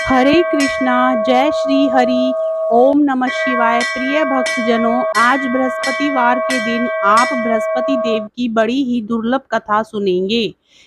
हरे कृष्णा। जय श्री हरि। ओम नमः शिवाय। प्रिय भक्तजनों, आज बृहस्पतिवार के दिन आप बृहस्पति देव की बड़ी ही दुर्लभ कथा सुनेंगे।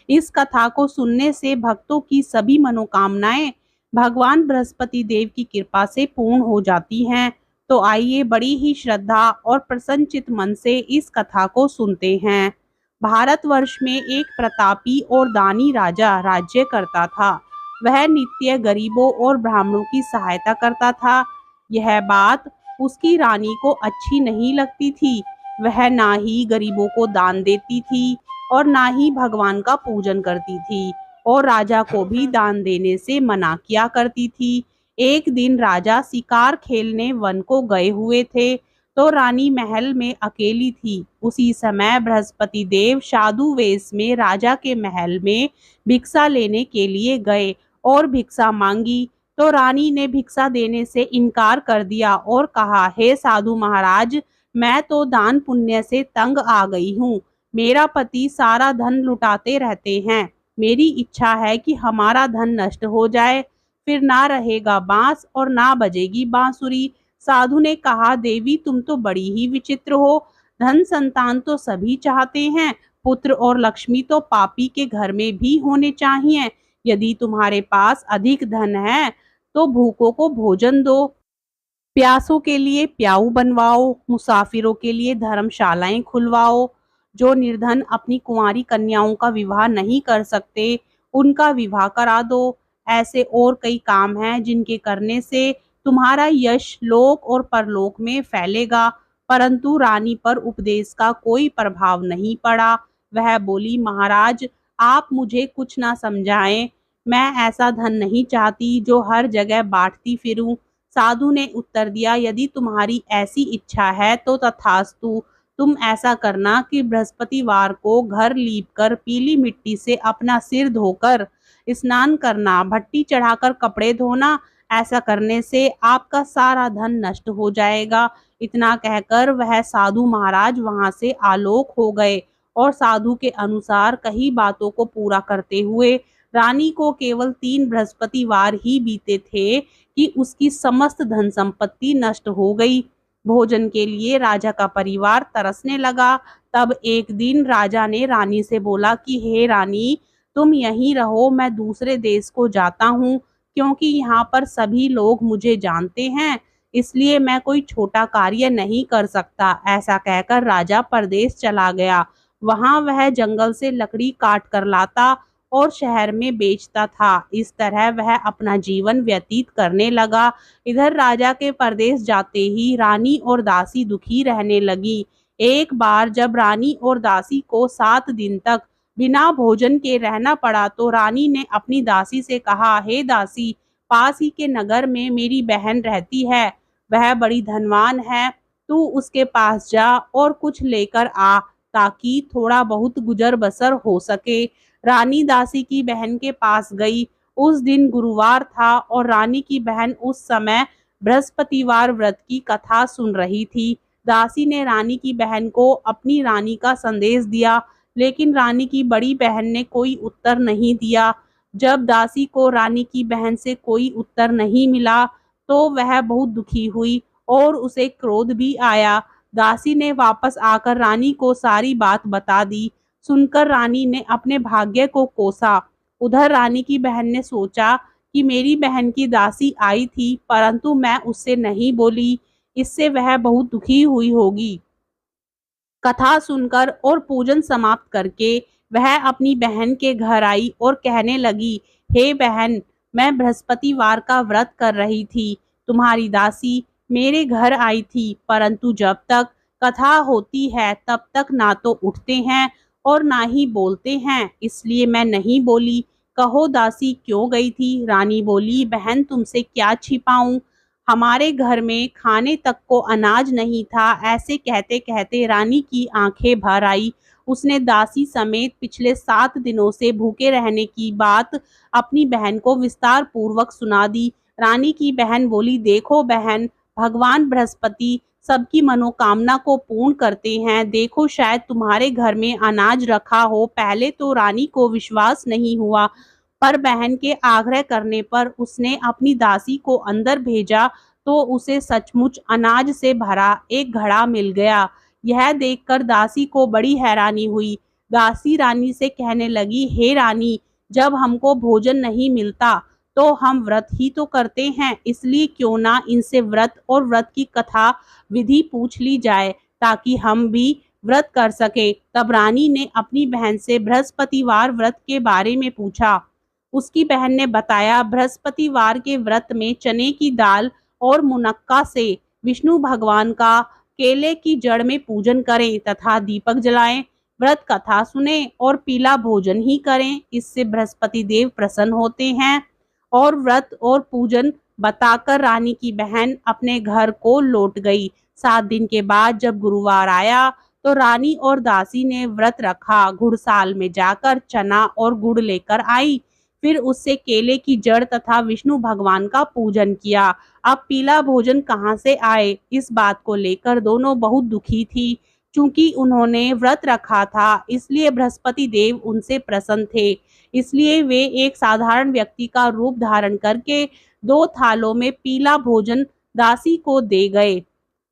इस कथा को सुनने से भक्तों की सभी मनोकामनाएं भगवान बृहस्पति देव की कृपा से पूर्ण हो जाती हैं। तो आइए बड़ी ही श्रद्धा और प्रसन्नचित मन से इस कथा को सुनते हैं। भारतवर्ष में एक प्रतापी और दानी राजा राज्य करता था। वह नित्य गरीबों और ब्राह्मणों की सहायता करता था। यह बात उसकी रानी को अच्छी नहीं लगती थी। वह ना ही गरीबों को दान देती थी और ना ही भगवान का पूजन करती थी, और राजा को भी दान देने से मना किया करती थी। एक दिन राजा शिकार खेलने वन को गए हुए थे, तो रानी महल में अकेली थी। उसी समय बृहस्पति देव साधु वेश में राजा के महल में भिक्षा लेने के लिए गए और भिक्षा मांगी, तो रानी ने भिक्षा देने से इनकार कर दिया और कहा, हे साधु महाराज, मैं तो दान पुण्य से तंग आ गई हूँ। मेरा पति सारा धन लुटाते रहते हैं। मेरी इच्छा है कि हमारा धन नष्ट हो जाए, फिर ना रहेगा बांस और ना बजेगी बांसुरी। साधु ने कहा, देवी तुम तो बड़ी ही विचित्र हो। धन संतान तो सभी चाहते हैं, पुत्र और लक्ष्मी तो पापी के घर में भी होने चाहिए। यदि तुम्हारे पास अधिक धन है तो भूखों को भोजन दो, प्यासों के लिए प्याऊ बनवाओ, मुसाफिरों के लिए धर्मशालाएं खुलवाओ। जो निर्धन अपनी कुंवारी कन्याओं का विवाह नहीं कर सकते, उनका विवाह करा दो। ऐसे और कई काम हैं जिनके करने से तुम्हारा यश लोक और परलोक में फैलेगा। परंतु रानी पर उपदेश का कोई प्रभाव नहीं पड़ा। वह बोली, महाराज आप मुझे कुछ ना समझाएं। मैं ऐसा धन नहीं चाहती जो हर जगह बांटती फिरूं। साधु ने उत्तर दिया, यदि तुम्हारी ऐसी इच्छा है तो तथास्तु। तुम ऐसा करना कि बृहस्पतिवार को घर लीपकर पीली मिट्टी से अपना सिर धोकर स्नान करना, भट्टी चढ़ाकर कपड़े धोना। ऐसा करने से आपका सारा धन नष्ट हो जाएगा। इतना कहकर वह साधु महाराज वहां से आलोक हो गए, और साधु के अनुसार कई बातों को पूरा करते हुए रानी को केवल 3 बृहस्पतिवार ही बीते थे कि उसकी समस्त धन संपत्ति नष्ट हो गई। भोजन के लिए राजा का परिवार तरसने लगा। तब एक दिन राजा ने रानी से बोला कि हे रानी, तुम यहीं रहो, मैं दूसरे देश को जाता हूँ, क्योंकि यहाँ पर सभी लोग मुझे जानते हैं, इसलिए मैं कोई छोटा कार्य नहीं कर सकता। ऐसा कहकर राजा परदेश चला गया। वहां वह जंगल से लकड़ी काट कर लाता और शहर में बेचता था। इस तरह वह अपना जीवन व्यतीत करने लगा। इधर राजा के परदेश जाते ही रानी और दासी दुखी रहने लगी। एक बार जब रानी और दासी को 7 दिन तक बिना भोजन के रहना पड़ा, तो रानी ने अपनी दासी से कहा, हे दासी, पास ही के नगर में मेरी बहन रहती है, वह बड़ी धनवान है, तू उसके पास जा और कुछ लेकर आ, ताकि थोड़ा बहुत गुजर बसर हो सके। रानी दासी की बहन के पास गई। उस दिन गुरुवार था और रानी की बहन उस समय बृहस्पतिवार व्रत की कथा सुन रही थी। दासी ने रानी की बहन को अपनी रानी का संदेश दिया, लेकिन रानी की बड़ी बहन ने कोई उत्तर नहीं दिया। जब दासी को रानी की बहन से कोई उत्तर नहीं मिला, तो वह बहुत दुखी हुई और उसे क्रोध भी आया। दासी ने वापस आकर रानी को सारी बात बता दी। सुनकर रानी ने अपने भाग्य को कोसा। उधर रानी की बहन ने सोचा कि मेरी बहन की दासी आई थी, परंतु मैं उससे नहीं बोली, इससे वह बहुत दुखी हुई होगी। कथा सुनकर और पूजन समाप्त करके वह अपनी बहन के घर आई और कहने लगी, हे बहन, मैं बृहस्पतिवार का व्रत कर रही थी। तुम्हारी दासी मेरे घर आई थी, परंतु जब तक कथा होती है तब तक ना तो उठते हैं और ना ही बोलते हैं, इसलिए मैं नहीं बोली। कहो दासी क्यों गई थी? रानी बोली, बहन तुमसे क्या छिपाऊं, हमारे घर में खाने तक को अनाज नहीं था। ऐसे कहते कहते रानी की आंखें भर आई। उसने दासी समेत पिछले 7 दिनों से भूखे रहने की बात अपनी बहन को विस्तार पूर्वक सुना दी। रानी की बहन बोली, देखो बहन, भगवान बृहस्पति सबकी मनोकामना को पूर्ण करते हैं। देखो शायद तुम्हारे घर में अनाज रखा हो। पहले तो रानी को विश्वास नहीं हुआ। पर बहन के आग्रह करने पर उसने अपनी दासी को अंदर भेजा तो उसे सचमुच अनाज से भरा एक घड़ा मिल गया। यह देखकर दासी को बड़ी हैरानी हुई। दासी रानी से कहने लगी, हे रानी, जब हमको भोजन नहीं मिलता तो हम व्रत ही तो करते हैं, इसलिए क्यों ना इनसे व्रत और व्रत की कथा विधि पूछ ली जाए ताकि हम भी व्रत कर सकें। तब रानी ने अपनी बहन से बृहस्पतिवार व्रत के बारे में पूछा। उसकी बहन ने बताया, बृहस्पतिवार के व्रत में चने की दाल और मुनक्का से विष्णु भगवान का केले की जड़ में पूजन करें तथा दीपक जलाएं, व्रत कथा सुने और पीला भोजन ही करें। इससे बृहस्पति देव प्रसन्न होते हैं। और व्रत और पूजन बताकर रानी की बहन अपने घर को लौट गई। 7 दिन के बाद जब गुरुवार आया तो रानी और दासी ने व्रत रखा। घुड़साल में जाकर चना और गुड़ लेकर आई, फिर उससे केले की जड़ तथा विष्णु भगवान का पूजन किया। अब पीला भोजन कहाँ से आए, इस बात को लेकर दोनों बहुत दुखी थी। चूंकि उन्होंने व्रत रखा था इसलिए बृहस्पति देव उनसे प्रसन्न थे, इसलिए वे एक साधारण व्यक्ति का रूप धारण करके 2 थालों में पीला भोजन दासी को दे गए।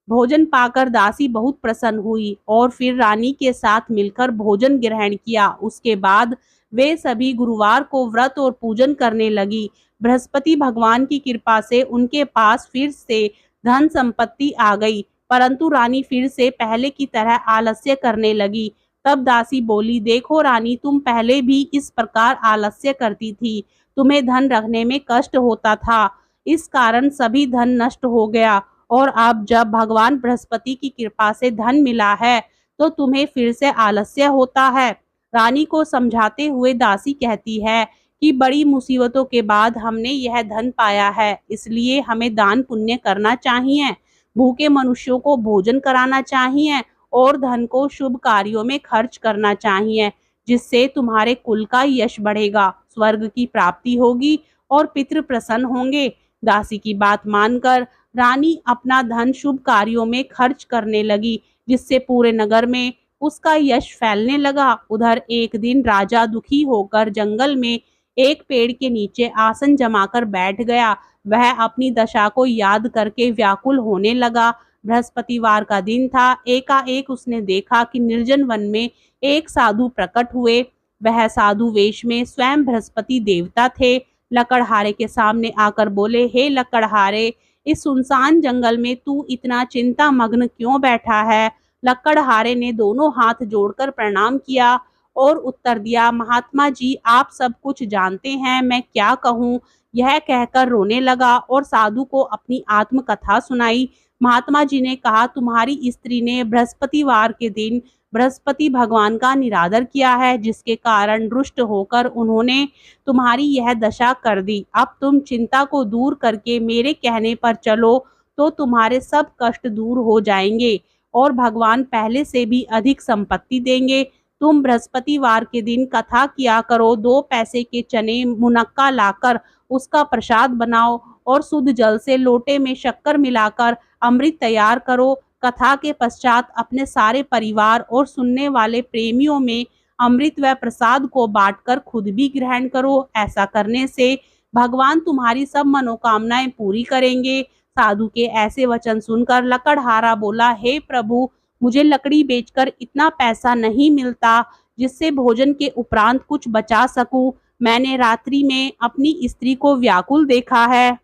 भोजन पाकर दासी बहुत प्रसन्न हुई और फिर रानी के साथ मिलकर भोजन ग्रहण किया। उसके बाद वे सभी गुरुवार को व्रत और पूजन करने लगी। बृहस्पति भगवान की कृपा से उनके पास फिर से धन संपत्ति आ गई, परंतु रानी फिर से पहले की तरह आलस्य करने लगी। तब दासी बोली, देखो रानी, तुम पहले भी इस प्रकार आलस्य करती थी, तुम्हें धन रखने में कष्ट होता था, इस कारण सभी धन नष्ट हो गया, और अब जब भगवान बृहस्पति की कृपा से धन मिला है तो तुम्हें फिर से आलस्य होता है। रानी को समझाते हुए दासी कहती है कि बड़ी मुसीबतों के बाद हमने यह धन पाया है, इसलिए हमें दान पुण्य करना चाहिए, भूखे मनुष्यों को भोजन कराना चाहिए और धन को शुभ कार्यों में खर्च करना चाहिए, जिससे तुम्हारे कुल का यश बढ़ेगा, स्वर्ग की प्राप्ति होगी और पितृ प्रसन्न होंगे। दासी की बात मानकर रानी अपना धन शुभ कार्यों में खर्च करने लगी, जिससे पूरे नगर में उसका यश फैलने लगा। उधर एक दिन राजा दुखी होकर जंगल में एक पेड़ के नीचे आसन जमाकर बैठ गया। वह अपनी दशा को याद करके व्याकुल होने लगा। बृहस्पतिवार का दिन था। एकाएक उसने देखा कि निर्जन वन में एक साधु प्रकट हुए। वह साधु वेश में स्वयं बृहस्पति देवता थे। लकड़हारे के सामने आकर बोले, हे लकड़हारे, इस सुनसान जंगल में तू इतना चिंता मग्न क्यों बैठा है? लकड़हारे ने दोनों हाथ जोड़कर प्रणाम किया और उत्तर दिया, महात्मा जी, आप सब कुछ जानते हैं, मैं क्या कहूँ। यह कहकर रोने लगा और साधु को अपनी आत्मकथा सुनाई। महात्मा जी ने कहा, तुम्हारी स्त्री ने बृहस्पतिवार के दिन बृहस्पति भगवान का निरादर किया है, जिसके कारण रुष्ट होकर उन्होंने तुम्हारी यह दशा कर दी। अब तुम चिंता को दूर करके मेरे कहने पर चलो तो तुम्हारे सब कष्ट दूर हो जाएंगे और भगवान पहले से भी अधिक संपत्ति देंगे। तुम बृहस्पतिवार के दिन कथा किया करो, 2 पैसे के चने मुनक्का लाकर उसका प्रसाद बनाओ और शुद्ध जल से लोटे में शक्कर मिलाकर अमृत तैयार करो। कथा के पश्चात अपने सारे परिवार और सुनने वाले प्रेमियों में अमृत व प्रसाद को बांटकर खुद भी ग्रहण करो। ऐसा करने से भगवान तुम्हारी सब मनोकामनाएं पूरी करेंगे। साधु के ऐसे वचन सुनकर लकड़हारा बोला, हे प्रभु, मुझे लकड़ी बेचकर इतना पैसा नहीं मिलता जिससे भोजन के उपरांत कुछ बचा सकूं। मैंने रात्रि में अपनी स्त्री को व्याकुल देखा है।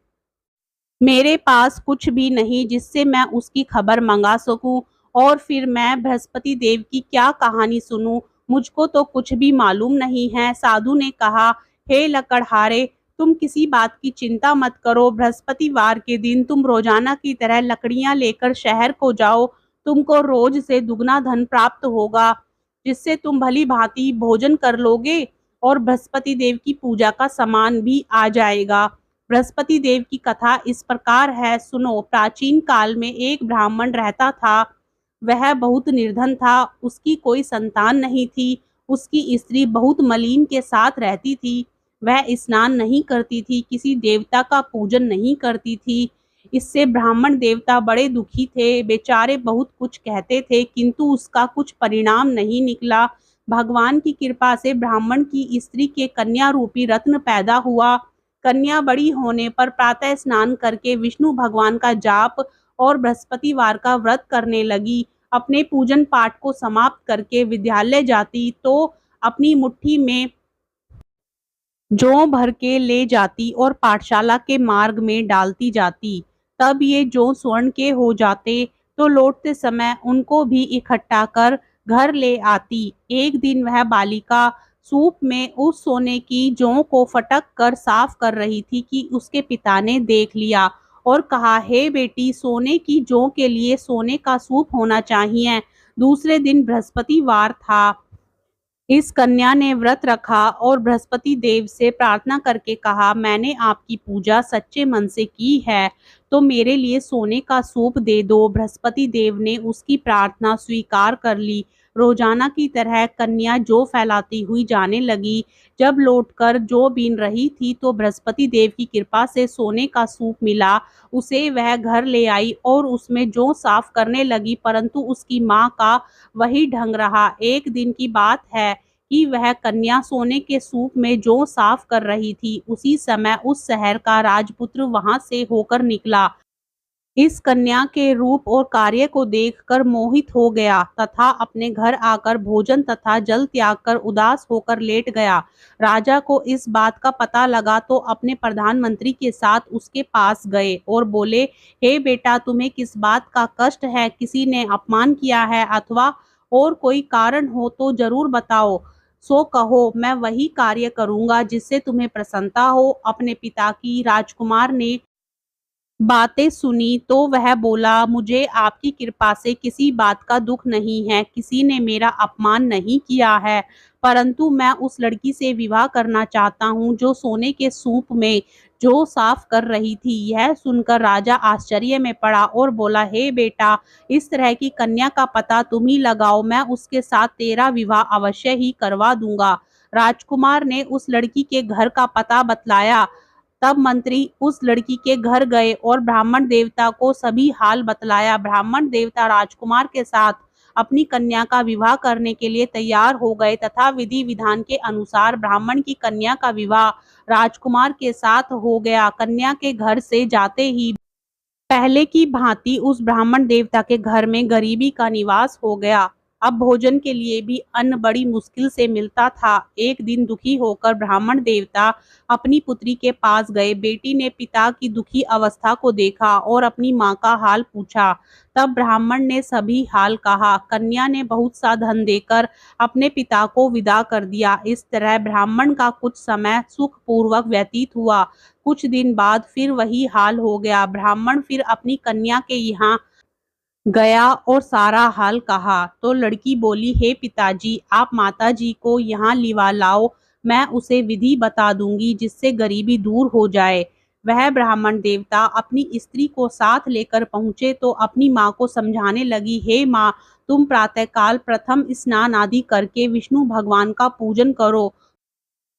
मेरे पास कुछ भी नहीं जिससे मैं उसकी खबर मंगा सकूं, और फिर मैं बृहस्पति देव की क्या कहानी सुनूं, मुझको तो कुछ भी मालूम नहीं है। साधु ने कहा, हे लकड़हारे, तुम किसी बात की चिंता मत करो। बृहस्पतिवार के दिन तुम रोजाना की तरह लकड़ियां लेकर शहर को जाओ। तुमको रोज से दुगना धन प्राप्त होगा, जिससे तुम भली भांति भोजन कर लोगे और बृहस्पति देव की पूजा का सामान भी आ जाएगा। बृहस्पति देव की कथा इस प्रकार है, सुनो। प्राचीन काल में एक ब्राह्मण रहता था। वह बहुत निर्धन था, उसकी कोई संतान नहीं थी। उसकी स्त्री बहुत मलिन के साथ रहती थी। वह स्नान नहीं करती थी, किसी देवता का पूजन नहीं करती थी। इससे ब्राह्मण देवता बड़े दुखी थे। बेचारे बहुत कुछ कहते थे, किंतु उसका कुछ परिणाम नहीं निकला। भगवान की कृपा से ब्राह्मण की स्त्री के कन्या रूपी रत्न पैदा हुआ। कन्या बड़ी होने पर प्रातः स्नान करके विष्णु भगवान का जाप और बृहस्पतिवार का व्रत करने लगी। अपने पूजन पाठ को समाप्त करके विद्यालय जाती तो अपनी मुट्ठी में जौ भर के ले जाती और पाठशाला के मार्ग में डालती जाती। तब ये जौ स्वर्ण के हो जाते तो लौटते समय उनको भी इकट्ठा कर घर ले आती। एक दिन वह बालिका सूप में उस सोने की जौ को फटक कर साफ कर रही थी कि उसके पिता ने देख लिया और कहा, हे बेटी, सोने की जौ के लिए सोने का सूप होना चाहिए। दूसरे दिन बृहस्पतिवार था। इस कन्या ने व्रत रखा और बृहस्पति देव से प्रार्थना करके कहा, मैंने आपकी पूजा सच्चे मन से की है तो मेरे लिए सोने का सूप दे दो। बृहस्पति देव ने उसकी प्रार्थना स्वीकार कर ली। रोजाना की तरह कन्या जौ फैलाती हुई जाने लगी। जब लौटकर जौ बीन रही थी तो बृहस्पति देव की कृपा से सोने का सूप मिला। उसे वह घर ले आई और उसमें जौ साफ करने लगी, परंतु उसकी माँ का वही ढंग रहा। एक दिन की बात है कि वह कन्या सोने के सूप में जौ साफ कर रही थी। उसी समय उस शहर का राजपुत्र वहां से होकर निकला। इस कन्या के रूप और कार्य को देखकर मोहित हो गया तथा अपने घर आकर भोजन तथा जल त्याग कर उदास होकर लेट गया। राजा को इस बात का पता लगा तो अपने प्रधानमंत्री के साथ उसके पास गए और बोले, हे बेटा, तुम्हें किस बात का कष्ट है? किसी ने अपमान किया है अथवा और कोई कारण हो तो जरूर बताओ। सो कहो, मैं वही कार्य करूंगा जिससे तुम्हें प्रसन्नता हो। अपने पिता की राजकुमार ने बातें सुनी तो वह बोला, मुझे आपकी कृपा से किसी बात का दुख नहीं है। किसी ने मेरा अपमान नहीं किया है, परंतु मैं उस लड़की से विवाह करना चाहता हूँ जो सोने के सूप में जो साफ कर रही थी। यह सुनकर राजा आश्चर्य में पड़ा और बोला, हे बेटा, इस तरह की कन्या का पता तुम ही लगाओ, मैं उसके साथ तेरा विवाह अवश्य ही करवा दूंगा। राजकुमार ने उस लड़की के घर का पता बतलाया। तब मंत्री उस लड़की के घर गए और ब्राह्मण देवता को सभी हाल बतलाया। ब्राह्मण देवता राजकुमार के साथ अपनी कन्या का विवाह करने के लिए तैयार हो गए तथा विधि विधान के अनुसार ब्राह्मण की कन्या का विवाह राजकुमार के साथ हो गया। कन्या के घर से जाते ही पहले की भांति उस ब्राह्मण देवता के घर में गरीबी का निवास हो गया। अब भोजन के लिए भी अन्न बड़ी मुश्किल से मिलता था। एक दिन दुखी होकर ब्राह्मण देवता अपनी पुत्री के पास गए। बेटी ने पिता की दुखी अवस्था को देखा और अपनी माँ का हाल पूछा। तब ब्राह्मण ने सभी हाल कहा। कन्या ने बहुत सा धन देकर अपने पिता को विदा कर दिया। इस तरह ब्राह्मण का कुछ समय सुखपूर्वक व्यतीत हुआ। कुछ दिन बाद फिर वही हाल हो गया। ब्राह्मण फिर अपनी कन्या के यहाँ गया और सारा हाल कहा तो लड़की बोली, हे पिताजी, आप माताजी को यहाँ लिवा लाओ, मैं उसे विधि बता दूंगी जिससे गरीबी दूर हो जाए। वह ब्राह्मण देवता अपनी स्त्री को साथ लेकर पहुंचे तो अपनी माँ को समझाने लगी, हे माँ, तुम प्रातःकाल प्रथम स्नान आदि करके विष्णु भगवान का पूजन करो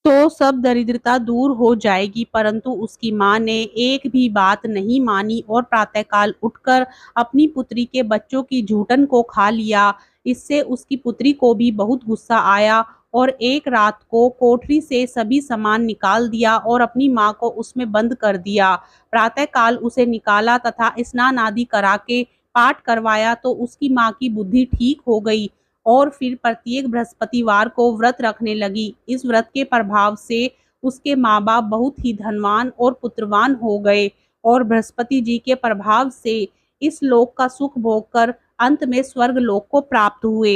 तो सब दरिद्रता दूर हो जाएगी। परंतु उसकी माँ ने एक भी बात नहीं मानी और प्रातःकाल उठकर अपनी पुत्री के बच्चों की जूठन को खा लिया। इससे उसकी पुत्री को भी बहुत गुस्सा आया और एक रात को कोठरी से सभी सामान निकाल दिया और अपनी माँ को उसमें बंद कर दिया। प्रातःकाल उसे निकाला तथा स्नान आदि करा के पाठ करवाया तो उसकी माँ की बुद्धि ठीक हो गई और फिर प्रत्येक बृहस्पतिवार को व्रत रखने लगी। इस व्रत के प्रभाव से उसके माँ बाप बहुत ही धनवान और पुत्रवान हो गए और बृहस्पति जी के प्रभाव से इस लोक का सुख भोगकर अंत में स्वर्ग लोक को प्राप्त हुए।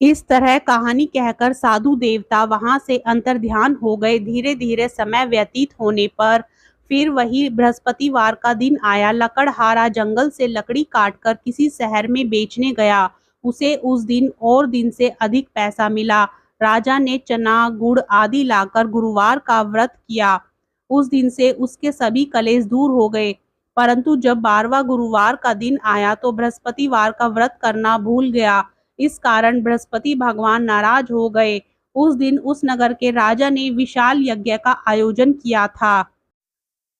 इस तरह कहानी कहकर साधु देवता वहां से अंतर्ध्यान हो गए। धीरे धीरे समय व्यतीत होने पर फिर वही बृहस्पतिवार का दिन आया। लकड़हारा जंगल से लकड़ी काटकर किसी शहर में बेचने गया। उसे उस दिन और दिन से अधिक पैसा मिला। राजा ने चना गुड़ आदि लाकर गुरुवार का व्रत किया। उस दिन से उसके सभी कलेश दूर हो गए। परंतु जब 12वां गुरुवार का दिन आया तो बृहस्पतिवार का व्रत करना भूल गया। इस कारण बृहस्पति भगवान नाराज हो गए। उस दिन उस नगर के राजा ने विशाल यज्ञ का आयोजन किया था।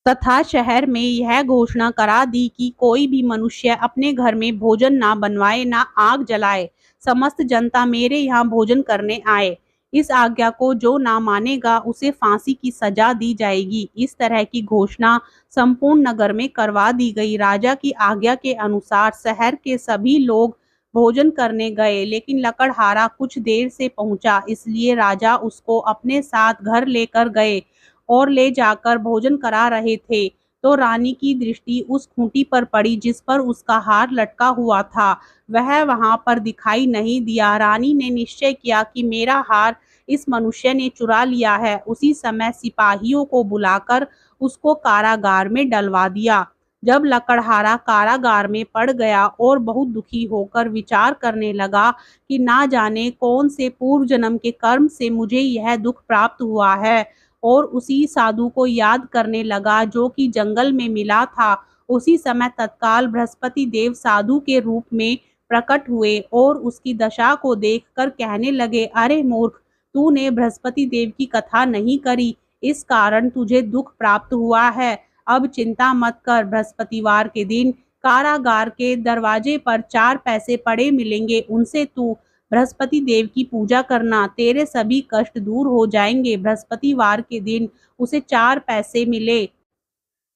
तथा शहर में यह घोषणा करा दी कि कोई भी मनुष्य अपने घर में भोजन ना बनवाए, ना आग जलाए। समस्त जनता मेरे यहाँ भोजन करने आए। इस आज्ञा को जो ना मानेगा उसे फांसी की सजा दी जाएगी। इस तरह की घोषणा संपूर्ण नगर में करवा दी गई। राजा की आज्ञा के अनुसार शहर के सभी लोग भोजन करने गए, लेकिन लकड़हारा कुछ देर से पहुंचा, इसलिए राजा उसको अपने साथ घर लेकर गए और ले जाकर भोजन करा रहे थे, तो रानी की दृष्टि उस खूंटी पर पड़ी जिस पर उसका हार लटका हुआ था। वह वहां पर दिखाई नहीं दिया। रानी ने निश्चय किया कि मेरा हार इस मनुष्य ने चुरा लिया है। उसी समय सिपाहियों को बुलाकर उसको कारागार में डलवा दिया। जब लकड़हारा कारागार में पड़ गया और बहुत दुखी होकर विचार करने लगा कि ना जाने कौन से पूर्व जन्म के कर्म से मुझे यह दुख प्राप्त हुआ है, और उसी साधु को याद करने लगा जो कि जंगल में मिला था। उसी समय तत्काल बृहस्पति देव साधु के रूप में प्रकट हुए और उसकी दशा को देखकर कहने लगे, अरे मूर्ख, तूने बृहस्पति देव की कथा नहीं करी, इस कारण तुझे दुख प्राप्त हुआ है। अब चिंता मत कर, बृहस्पतिवार के दिन कारागार के दरवाजे पर 4 पैसे पड़े मिलेंगे, उनसे तू बृहस्पति देव की पूजा करना, तेरे सभी कष्ट दूर हो जाएंगे। बृहस्पतिवार के दिन उसे 4 पैसे मिले।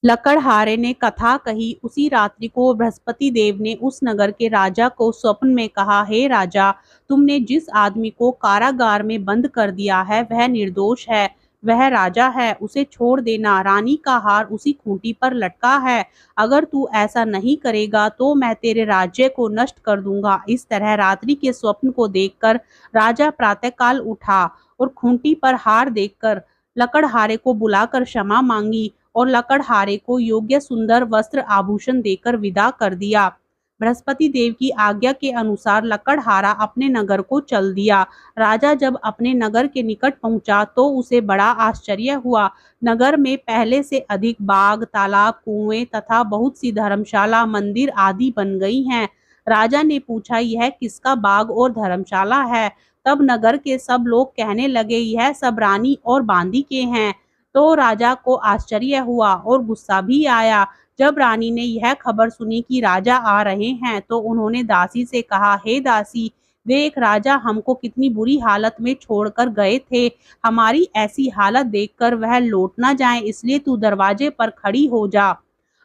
लकड़हारे ने कथा कही। उसी रात्रि को बृहस्पति देव ने उस नगर के राजा को स्वप्न में कहा, हे राजा, तुमने जिस आदमी को कारागार में बंद कर दिया है वह निर्दोष है, वह राजा है, उसे छोड़ देना। रानी का हार उसी खूंटी पर लटका है। अगर तू ऐसा नहीं करेगा तो मैं तेरे राज्य को नष्ट कर दूंगा। इस तरह रात्रि के स्वप्न को देखकर राजा प्रातःकाल उठा और खूंटी पर हार देखकर लकड़हारे को बुलाकर क्षमा मांगी और लकड़हारे को योग्य सुंदर वस्त्र आभूषण देकर विदा कर दिया। बृहस्पति देव की आज्ञा के अनुसार लकड़हारा अपने नगर को चल दिया। राजा जब अपने नगर के निकट पहुंचा तो उसे बड़ा आश्चर्य हुआ। नगर में पहले से अधिक बाग, तालाब, कुएं तथा बहुत सी धर्मशाला, मंदिर आदि बन गई हैं। राजा ने पूछा, यह किसका बाग और धर्मशाला है? तब नगर के सब लोग कहने लगे, यह सब रानी और बांदी के हैं। तो राजा को आश्चर्य हुआ और गुस्सा भी आया। जब रानी ने यह खबर सुनी कि राजा आ रहे हैं तो उन्होंने दासी से कहा, हे दासी, देख राजा हमको कितनी बुरी हालत में छोड़कर गए थे। हमारी ऐसी हालत देखकर वह लौट ना जाए, इसलिए तू दरवाजे पर खड़ी हो जा।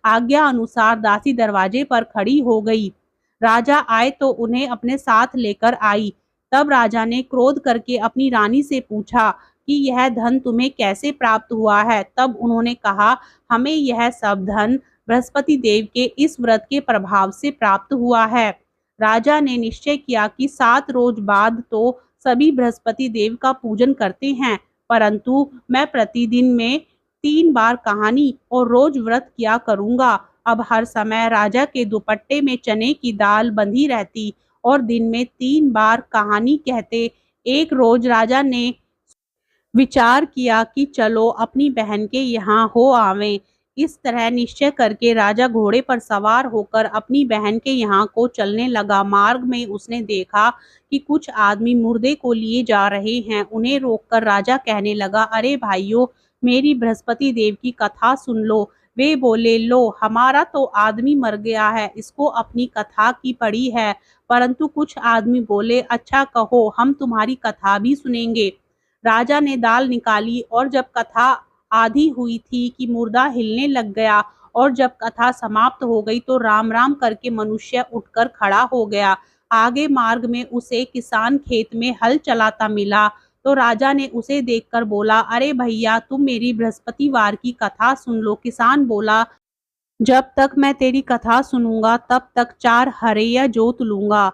आज्ञा अनुसार दासी दरवाजे पर खड़ी हो गई। राजा आए तो उन्हें अपने साथ लेकर आई। तब राजा ने क्रोध करके अपनी रानी से पूछा कि यह धन तुम्हें कैसे प्राप्त हुआ है? तब उन्होंने कहा, हमें यह सब धन बृहस्पति देव के इस व्रत के प्रभाव से प्राप्त हुआ है। राजा ने निश्चय किया कि 7 रोज बाद तो सभी बृहस्पति देव का पूजन करते हैं, परंतु मैं प्रतिदिन में 3 बार कहानी और रोज व्रत किया करूंगा। अब हर समय राजा के दुपट्टे में चने की दाल बंधी रहती और दिन में 3 बार कहानी कहते। एक रोज राजा ने विचार किया कि चलो अपनी बहन के यहाँ हो आवें। इस तरह निश्चय करके राजा घोड़े पर सवार होकर अपनी बहन के यहाँ को चलने लगा। मार्ग में उसने देखा कि कुछ आदमी मुर्दे को लिए जा रहे हैं। उन्हें रोककर राजा कहने लगा, अरे भाइयों, मेरी बृहस्पति देव की कथा सुन लो। वे बोले, लो, हमारा तो आदमी मर गया है, इसको अपनी कथा की पड़ी है। परंतु कुछ आदमी बोले, अच्छा कहो, हम तुम्हारी कथा भी सुनेंगे। राजा ने दाल निकाली और जब कथा आधी हुई थी कि मुर्दा हिलने लग गया, और जब कथा समाप्त हो गई तो राम राम करके मनुष्य उठकर खड़ा हो गया। आगे मार्ग में उसे किसान खेत में हल चलाता मिला, तो राजा ने उसे देखकर बोला, अरे भैया, तुम मेरी बृहस्पतिवार की कथा सुन लो। किसान बोला, जब तक मैं तेरी कथा सुनूंगा तब तक 4 हरैया जोत लूंगा।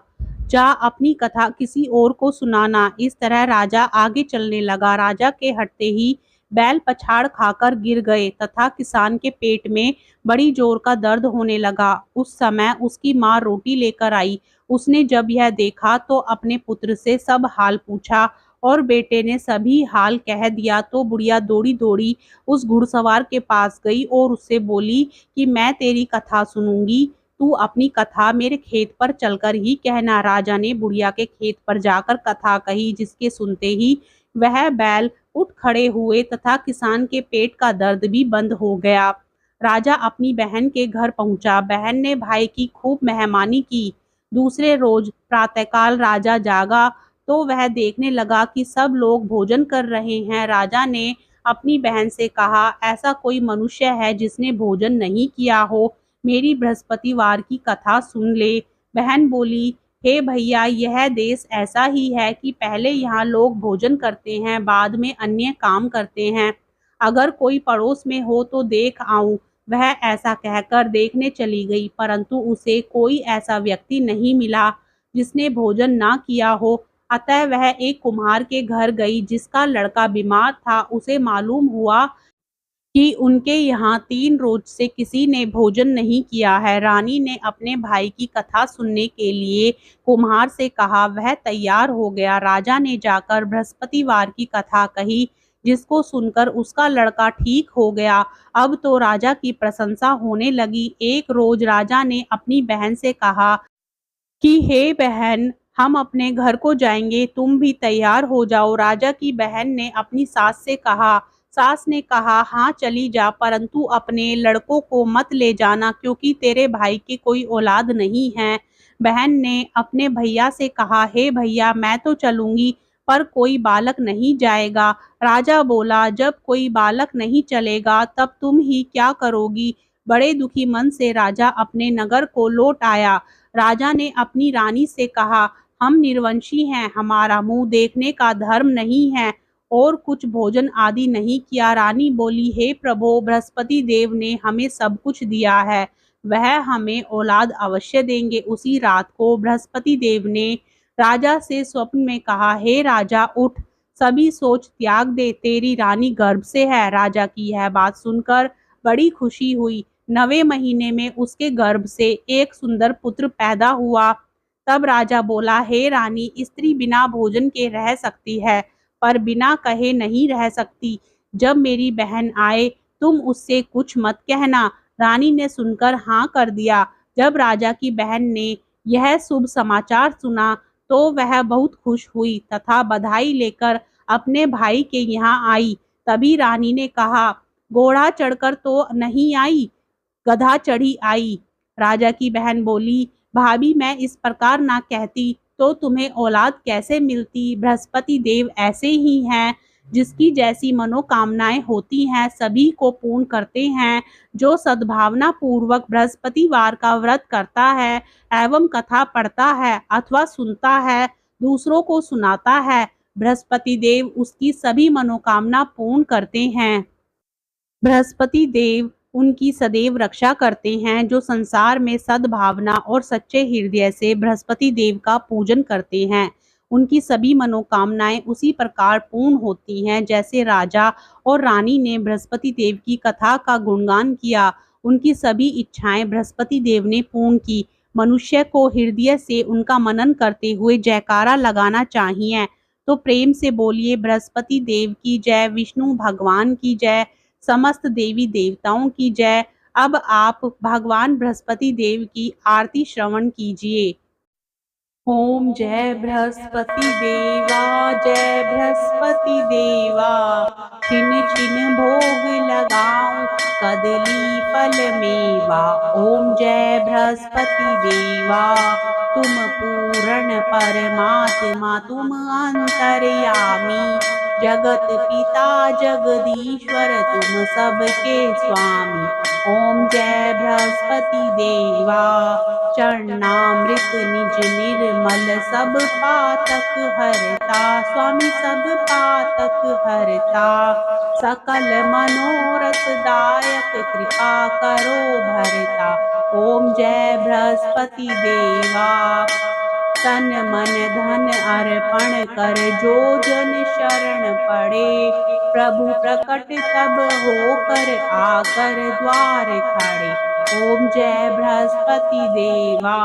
जा अपनी कथा किसी और को सुनाना। इस तरह राजा आगे चलने लगा। राजा के हटते ही बैल पछाड़ खाकर गिर गए तथा किसान के पेट में बड़ी जोर का दर्द होने लगा। उस समय उसकी माँ रोटी लेकर आई। उसने जब यह देखा तो अपने पुत्र से सब हाल पूछा और बेटे ने सभी हाल कह दिया। तो बुढ़िया दौड़ी दौड़ी उस घुड़सवार के पास गई और उससे बोली कि मैं तेरी कथा सुनूंगी, तू अपनी कथा मेरे खेत पर चलकर ही कहना। राजा ने बुढ़िया के खेत पर जाकर कथा कही, जिसके सुनते ही वह बैल उठ खड़े हुए तथा किसान के पेट का दर्द भी बंद हो गया। राजा अपनी बहन के घर पहुंचा। बहन ने भाई की खूब मेहमानी की। दूसरे रोज प्रातःकाल राजा जागा तो वह देखने लगा कि सब लोग भोजन कर रहे हैं। राजा ने अपनी बहन से कहा, ऐसा कोई मनुष्य है जिसने भोजन नहीं किया हो? मेरी बृहस्पतिवार की कथा सुन ले। बहन बोली, हे भैया, यह देश ऐसा ही है कि पहले यहाँ लोग भोजन करते हैं, बाद में अन्य काम करते हैं। अगर कोई पड़ोस में हो तो देख आऊं। वह ऐसा कहकर देखने चली गई, परंतु उसे कोई ऐसा व्यक्ति नहीं मिला जिसने भोजन ना किया हो। अतः वह एक कुम्हार के घर गई जिसका लड़का बीमार था। उसे मालूम हुआ कि उनके यहाँ 3 रोज से किसी ने भोजन नहीं किया है। रानी ने अपने भाई की कथा सुनने के लिए कुम्हार से कहा। वह तैयार हो गया। राजा ने जाकर बृहस्पतिवार की कथा कही, जिसको सुनकर उसका लड़का ठीक हो गया। अब तो राजा की प्रशंसा होने लगी। एक रोज राजा ने अपनी बहन से कहा कि हे बहन, हम अपने घर को जाएंगे, तुम भी तैयार हो जाओ। राजा की बहन ने अपनी सास से कहा। सास ने कहा, हाँ चली जा, परंतु अपने लड़कों को मत ले जाना, क्योंकि तेरे भाई की कोई औलाद नहीं है। बहन ने अपने भैया से कहा, हे भैया, मैं तो चलूंगी, पर कोई बालक नहीं जाएगा। राजा बोला, जब कोई बालक नहीं चलेगा तब तुम ही क्या करोगी? बड़े दुखी मन से राजा अपने नगर को लौट आया। राजा ने अपनी रानी से कहा, हम निर्वंशी हैं, हमारा मुंह देखने का धर्म नहीं है, और कुछ भोजन आदि नहीं किया। रानी बोली, हे प्रभु, बृहस्पति देव ने हमें सब कुछ दिया है, वह हमें औलाद अवश्य देंगे। उसी रात को बृहस्पति देव ने राजा से स्वप्न में कहा, हे राजा, उठ, सभी सोच त्याग दे, तेरी रानी गर्भ से है। राजा की यह बात सुनकर बड़ी खुशी हुई। 9वें महीने में उसके गर्भ से एक सुंदर पुत्र पैदा हुआ। तब राजा बोला, हे रानी, स्त्री बिना भोजन के रह सकती है, पर बिना कहे नहीं रह सकती। जब मेरी बहन आए, तुम उससे कुछ मत कहना। रानी ने सुनकर हाँ कर दिया। जब राजा की बहन ने यह शुभ समाचार सुना तो वह बहुत खुश हुई तथा बधाई लेकर अपने भाई के यहाँ आई। तभी रानी ने कहा, घोड़ा चढ़कर तो नहीं आई, गधा चढ़ी आई। राजा की बहन बोली, भाभी, मैं इस प्रकार ना कहती तो तुम्हें औलाद कैसे मिलती? बृहस्पति देव ऐसे ही हैं, जिसकी जैसी मनोकामनाएं होती हैं सभी को पूर्ण करते हैं। जो सद्भावना पूर्वक बृहस्पतिवार का व्रत करता है एवं कथा पढ़ता है अथवा सुनता है, दूसरों को सुनाता है, बृहस्पति देव उसकी सभी मनोकामना पूर्ण करते हैं। बृहस्पति देव उनकी सदैव रक्षा करते हैं। जो संसार में सद्भावना और सच्चे हृदय से बृहस्पति देव का पूजन करते हैं, उनकी सभी मनोकामनाएं उसी प्रकार पूर्ण होती हैं जैसे राजा और रानी ने बृहस्पति देव की कथा का गुणगान किया। उनकी सभी इच्छाएं बृहस्पति देव ने पूर्ण की। मनुष्य को हृदय से उनका मनन करते हुए जयकारा लगाना चाहिए। तो प्रेम से बोलिए, बृहस्पति देव की जय, विष्णु भगवान की जय, समस्त देवी देवताओं की जय। अब आप भगवान बृहस्पति देव की आरती श्रवण कीजिए। ओम जय बृहस्पति देवा, जय बृहस्पति देवा, छिन छिन भोग लगाऊं, कदली फल मेवा। ओम जय बृहस्पति देवा, तुम पूर्ण परमात्मा, तुम अंतर्यामी, जगत पिता जगदीश्वर, तुम सबके स्वामी। ओम जय बृहस्पति देवा, चरणामृत निज निर्मल, सब पातक हरता, स्वामी सब पातक हरता। सकल मनोरथ दायक, कृपा करो भरता। ओम जय बृहस्पति देवा, तन मन धन अर्पण कर, जो जन शरण पड़े, प्रभु प्रकट तब होकर, आकर द्वार खड़े। ओम जय बृहस्पति देवा,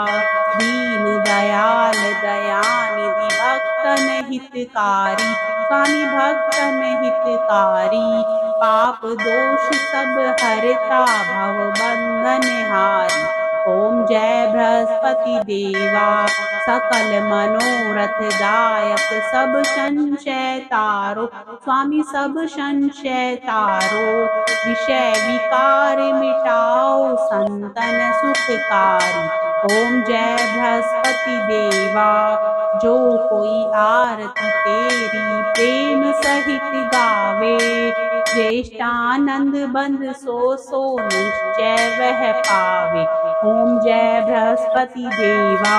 दीन दयाल दयानिधि, भक्तन हितकारी, स्वामी भक्तन हितकारी। पाप दोष सब हरता, भव बंधन हारी। ओम जय बृहस्पति देवा, सकल मनोरथ दायक, सब संशय तारो, स्वामी सब संशय तारो। विषय विकार मिटा तन सुखकारी। ओम जय बृहस्पति देवा, जो कोई आरती तेरी प्रेम सहित गावे, ज्येष्ठानंद बंद सो निश्चय वह पावे। ओम जय बृहस्पति देवा।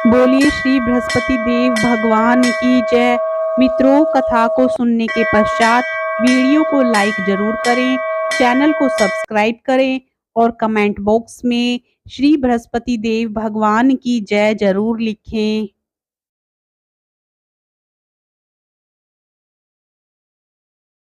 बोलिए श्री बृहस्पति देव भगवान की जय। मित्रों, कथा को सुनने के पश्चात वीडियो को लाइक जरूर करें, चैनल को सब्सक्राइब करें और कमेंट बॉक्स में श्री बृहस्पति देव भगवान की जय जरूर लिखें।